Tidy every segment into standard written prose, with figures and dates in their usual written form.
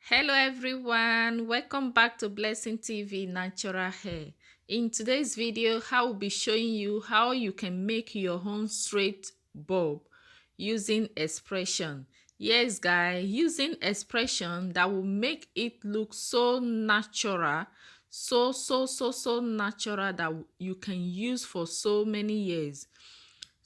Hello everyone, welcome back to Blessing TV Natural Hair. In today's video, I will be showing you how you can make your own straight bob using expression. Yes guys, using expression that will make it look so natural, so natural that you can use for so many years.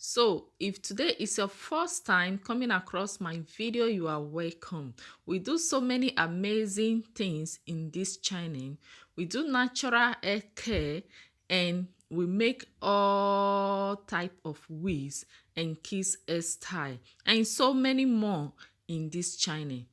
So, if today is your first time coming across my video, you are welcome. We do so many amazing things in this channel. We do natural hair care and we make all type of wigs and kids hairstyle and so many more in this channel.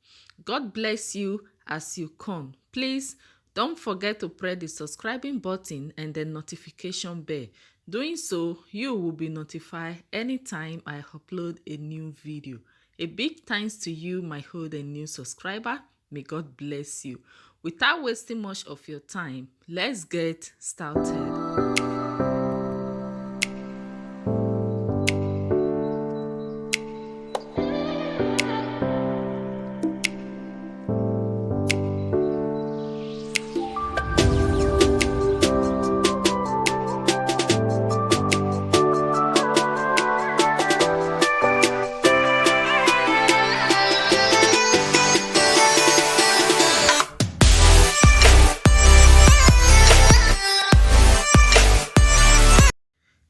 God bless you as you come. Please don't forget to press the subscribing button and the notification bell. Doing so, you will be notified anytime I upload a new video. A big thanks to you, my old and new subscriber. May God bless you. Without wasting much of your time, let's get started.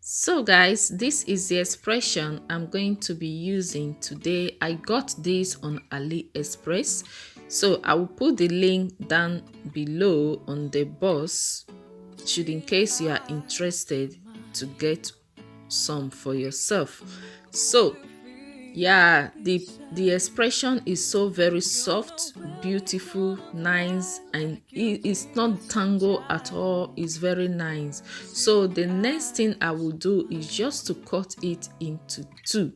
So guys, this is the expression I'm going to be using today. I got this on AliExpress. So I will put the link down below on the box should in case you are interested to get some for yourself. So yeah, the expression is so very soft, beautiful, nice, and it's not tango at all. It's very nice. So the next thing I will do is just to cut it into two.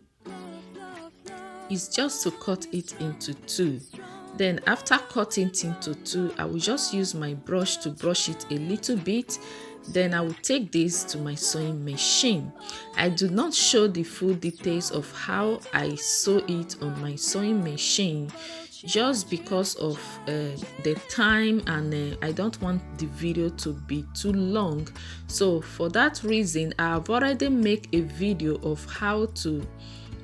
It's just to cut it into two. Then after cutting it into two, I will just use my brush to brush it a little bit. Then I will take this to my sewing machine. I do not show the full details of how I sew it on my sewing machine just because of the time, and I don't want the video to be too long. So for that reason, I have already made a video of how to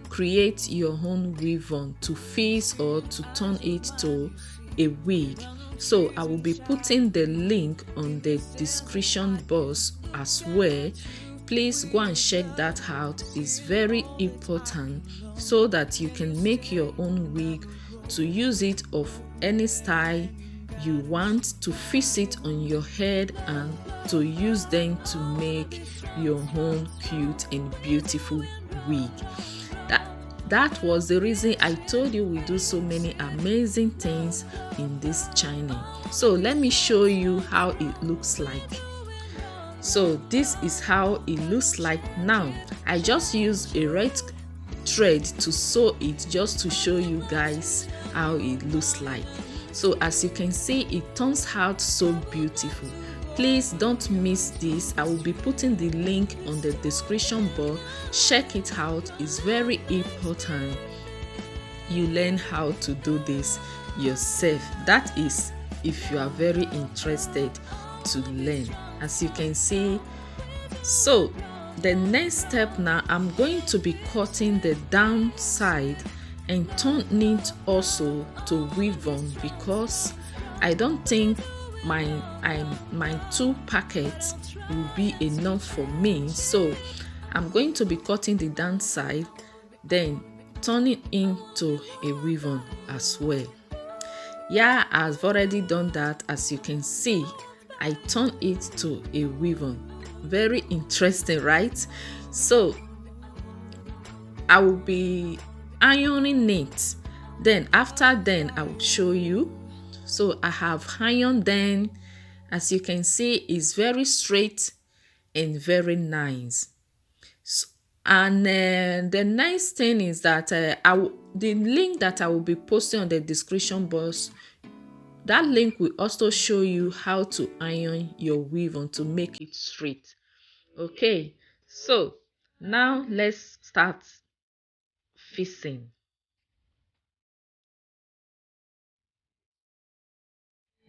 create your own weave on to fix or to turn it to a wig. So I will be putting the link on the description box as well. Please go and check that out. It's very important so that you can make your own wig to use it of any style you want, to fix it on your head and to use them to make your own cute and beautiful wig. That was the reason I told you we do so many amazing things in this channel. So let me show you how it looks like. So this is how it looks like now. I just used a red thread to sew it just to show you guys how it looks like. So as you can see, it turns out so beautiful. Please don't miss this. I will be putting the link on the description box. Check it out. It's very important you learn how to do this yourself. That is if you are very interested to learn. As you can see, so the next step now, I'm going to be cutting the down side and turning it also to weave on because I don't think my two packets will be enough for me. So I'm going to be cutting the down side, then turning into a weave on as well. Yeah, I've already done that. As you can see, I turn it to a weave on. Very interesting, right? So I will be ironing it. Then after then I will show you. So I have ironed them. As you can see, it's very straight and very nice. So, and the nice thing is that the link that I will be posting on the description box, that link will also show you how to iron your weave on to make it straight. Okay, so now let's start fixing.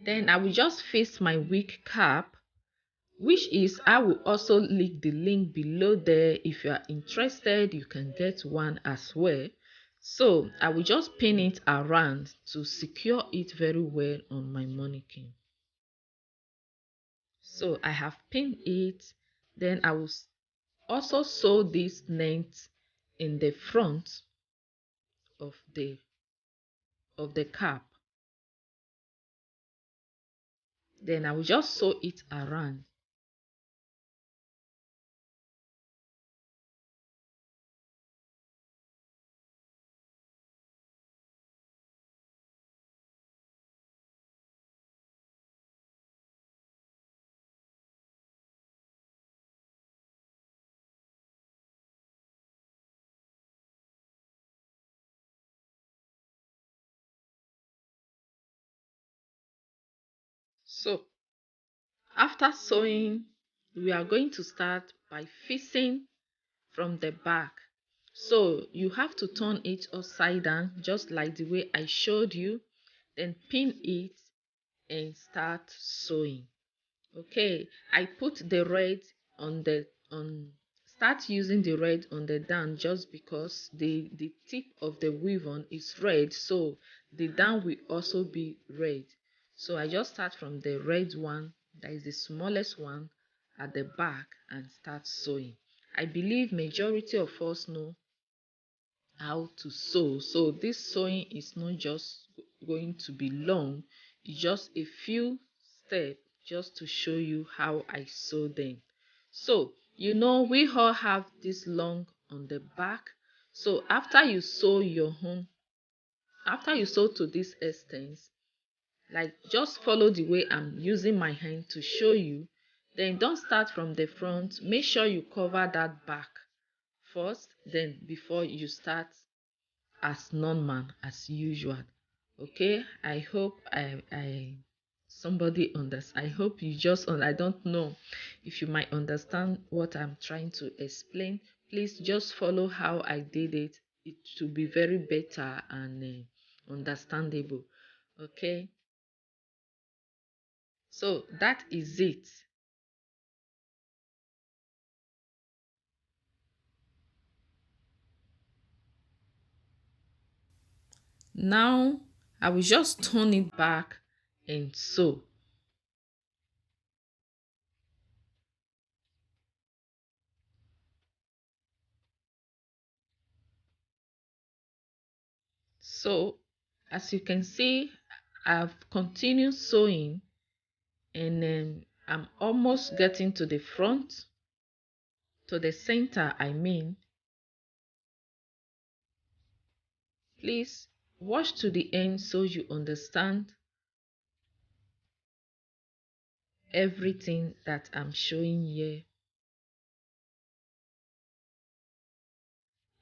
Then I will just fix my wig cap, which is I will also leave the link below there. If you are interested, you can get one as well. So I will just pin it around to secure it very well on my mannequin. So I have pinned it. Then I will also sew this net in the front of the cap. Then I will just sew it around. So after sewing, we are going to start by fixing from the back. So you have to turn it upside down just like the way I showed you, then pin it and start sewing. Okay, I put the red on the on start using the red on the down just because the tip of the weave on is red, so the down will also be red. So I just start from the red one, that is the smallest one at the back, and start sewing. I believe majority of us know how to sew, so this sewing is not just going to be long. It's just a few steps just to show you how I sew them. So we all have this long on the back. So after you sew to this extent, like just follow the way I'm using my hand to show you. Then don't start from the front, make sure you cover that back first, then before you start as normal as usual. Okay, I hope I somebody understand. I hope you just I don't know if you might understand what I'm trying to explain. Please just follow how I did it. It should be very better and understandable. Okay, so that is it. Now I will just turn it back and sew. So as you can see, I've continued sewing, and I'm almost getting to the front, to the center I mean. Please watch to the end so you understand everything that I'm showing here.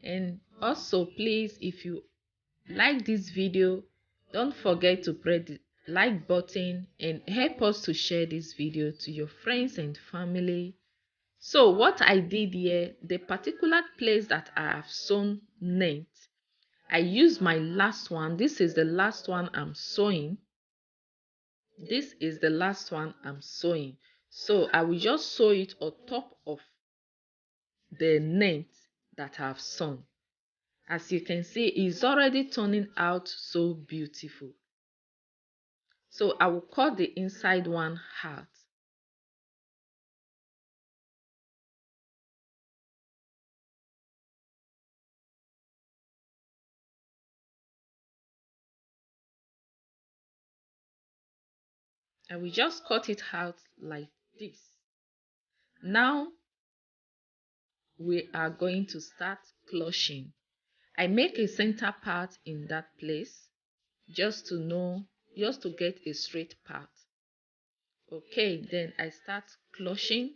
And also, please, if you like this video, don't forget to press the like button and help us to share this video to your friends and family. So what I did here, the particular place that I have sewn net, I used my last one. This is the last one I'm sewing. This is the last one I'm sewing. So I will just sew it on top of the net that I've sewn. As you can see, it's already turning out so beautiful. So I will cut the inside one out. I will just cut it out like this. Now we are going to start cloching. I make a center part in that place just to get a straight part. Okay, then I start cloching.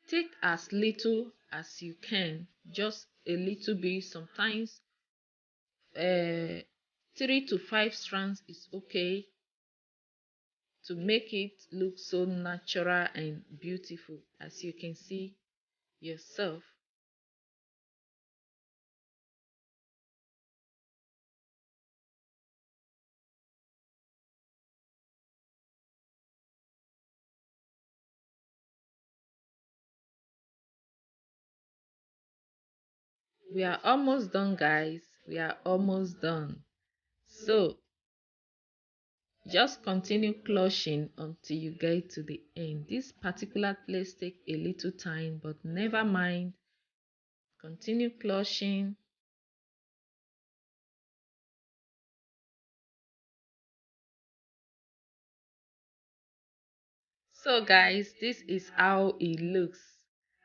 Take as little as you can, just a little bit. Sometimes 3 to 5 strands is okay to make it look so natural and beautiful, as you can see yourself. We are almost done, guys. We are almost done. So just continue clutching until you get to the end. This particular place take a little time, but never mind. Continue clutching. So guys, this is how it looks.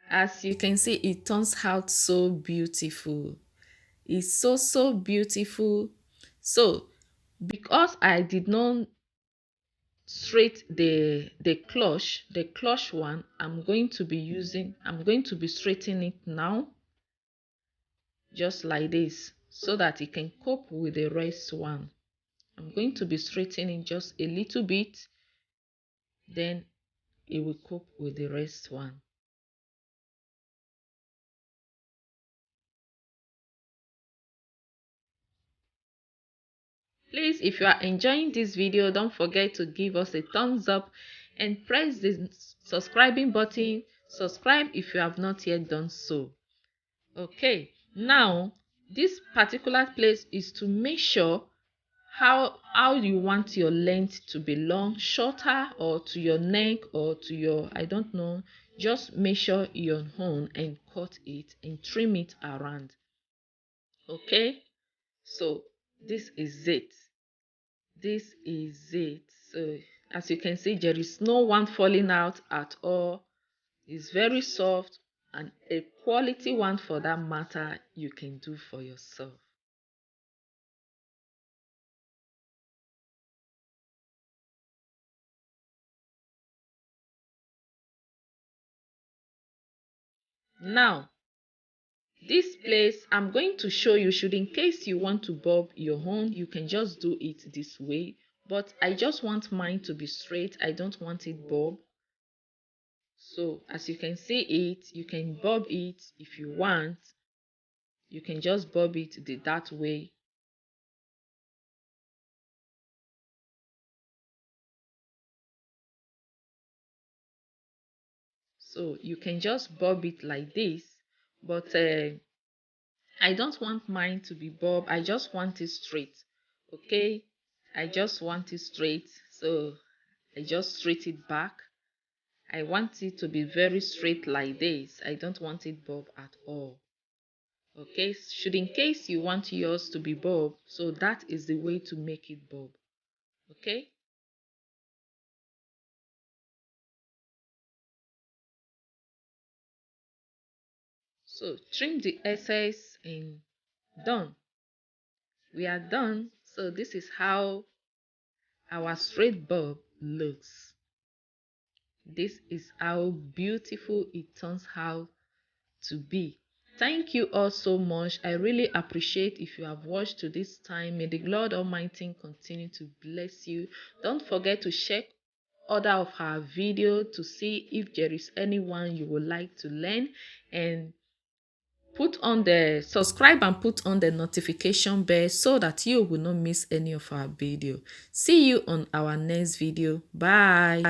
As you can see, it turns out so beautiful. It's so beautiful. So because I did not straight the clutch one, I'm going to be straightening it now, just like this, so that it can cope with the rest one. I'm going to be straightening just a little bit, then it will cope with the rest one. Please, if you are enjoying this video, don't forget to give us a thumbs up and press the subscribing button. Subscribe if you have not yet done so. Okay, now this particular place is to make sure how you want your length to be, long, shorter, or to your neck, or to your, I don't know. Just measure your own and cut it and trim it around. Okay, so this is it. This is it. So as you can see, there is no one falling out at all. It's very soft, and a quality one for that matter you can do for yourself. Now this place I'm going to show you, should in case you want to bob your own, you can just do it this way, but I just want mine to be straight. I don't want it bob. So as you can see it, you can bob it if you want. You can just bob it that way. So you can just bob it like this, but I don't want mine to be bob. I just want it straight. Okay, I just want it straight, so I just straight it back. I want it to be very straight like this. I don't want it bob at all. Okay, should in case you want yours to be bob, so that is the way to make it bob. Okay, so trim the excess and done. We are done. So this is how our straight bob looks. This is how beautiful it turns out to be. Thank you all so much. I really appreciate if you have watched to this time. May the Lord Almighty continue to bless you. Don't forget to check other of our video to see if there is anyone you would like to learn, and put on the subscribe and put on the notification bell so that you will not miss any of our video. See you on our next video. Bye.